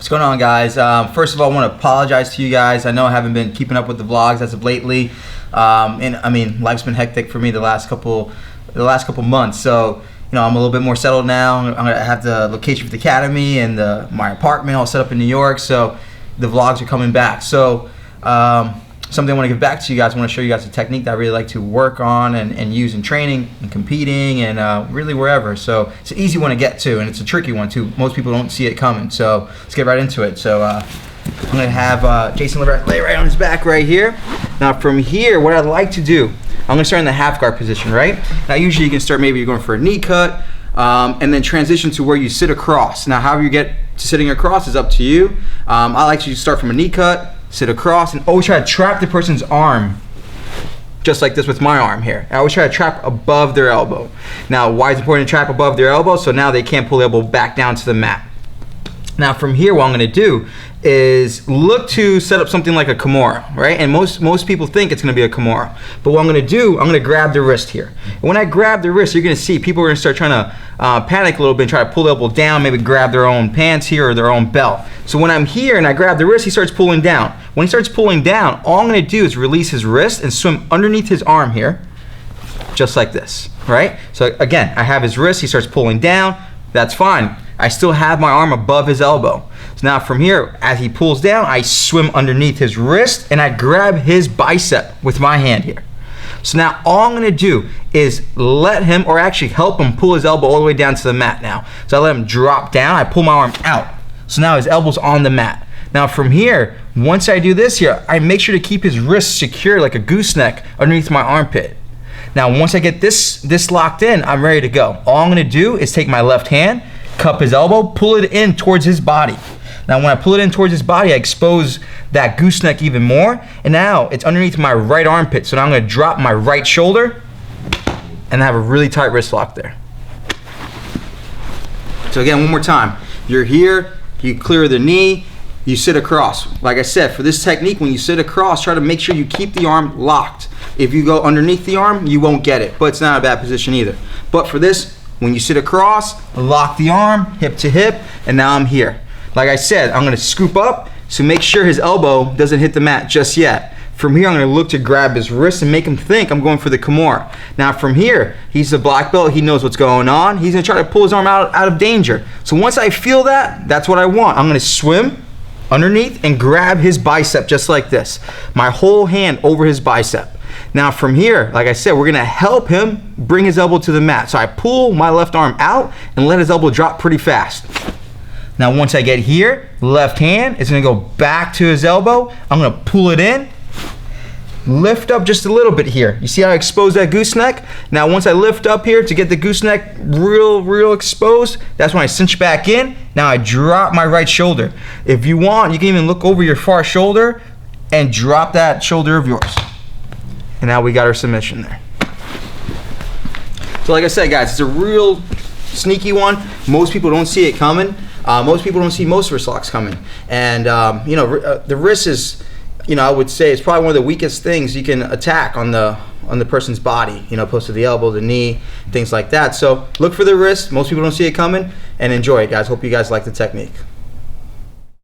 What's going on, guys? First of all, I want to apologize to you guys. I know I haven't been keeping up with the vlogs as of lately, and I mean, life's been hectic for me the last couple months. So, you know, I'm a little bit more settled now. I'm gonna have the location for the academy and my apartment all set up in New York. So, the vlogs are coming back. So, something I want to give back to you guys. I want to show you guys a technique that I really like to work on and use in training and competing and really wherever. So it's an easy one to get to, and it's a tricky one too. Most people don't see it coming. So let's get right into it. So I'm going to have Jason lay right on his back right here. Now from here, what I'd like to do, I'm going to start in the half guard position, right? Now usually you can start, maybe you're going for a knee cut, and then transition to where you sit across. Now however you get to sitting across is up to you. I like to start from a knee cut, sit across, and always try to trap the person's arm, just like this with my arm here. I always try to trap above their elbow. Now, why is it important to trap above their elbow? So now they can't pull the elbow back down to the mat. Now from here, what I'm gonna do is look to set up something like a Kimura, right? And most people think it's gonna be a Kimura. But what I'm gonna do, I'm gonna grab the wrist here. And when I grab the wrist, you're gonna see people are gonna start trying to panic a little bit and try to pull the elbow down, maybe grab their own pants here or their own belt. So when I'm here and I grab the wrist, he starts pulling down. When he starts pulling down, all I'm gonna do is release his wrist and swim underneath his arm here, just like this, right? So again, I have his wrist, he starts pulling down, that's fine. I still have my arm above his elbow. So now from here, as he pulls down, I swim underneath his wrist and I grab his bicep with my hand here. So now all I'm gonna do is let him, or actually help him pull his elbow all the way down to the mat now. So I let him drop down, I pull my arm out. So now his elbow's on the mat. Now from here, once I do this here, I make sure to keep his wrist secure like a gooseneck underneath my armpit. Now once I get this locked in, I'm ready to go. All I'm gonna do is take my left hand, cup his elbow, pull it in towards his body. Now when I pull it in towards his body, I expose that gooseneck even more, and now it's underneath my right armpit. So now I'm gonna drop my right shoulder and have a really tight wrist lock there. So again, one more time. You're here, you clear the knee, you sit across. Like I said, for this technique, when you sit across, try to make sure you keep the arm locked. If you go underneath the arm, you won't get it, but it's not a bad position either. But for this, when you sit across, lock the arm, hip to hip, and now I'm here. Like I said, I'm gonna scoop up, so make sure his elbow doesn't hit the mat just yet. From here, I'm gonna look to grab his wrist and make him think I'm going for the Kimura. Now from here, he's a black belt, he knows what's going on. He's gonna try to pull his arm out of danger. So once I feel that, that's what I want. I'm gonna swim underneath and grab his bicep just like this. My whole hand over his bicep. Now from here, like I said, we're gonna help him bring his elbow to the mat. So I pull my left arm out and let his elbow drop pretty fast. Now once I get here, left hand is gonna go back to his elbow. I'm gonna pull it in, lift up just a little bit here. You see how I exposed that gooseneck? Now once I lift up here to get the gooseneck real exposed, that's when I cinch back in. Now I drop my right shoulder. If you want, you can even look over your far shoulder and drop that shoulder of yours. And now we got our submission there. So like I said, guys, it's a real sneaky one. Most people don't see it coming. Most people don't see most wrist locks coming. And you know, the wrist is, you know, I would say it's probably one of the weakest things you can attack on the person's body, you know, opposed to the elbow, the knee, things like that. So look for the wrist. Most people don't see it coming, and enjoy it, guys. Hope you guys like the technique.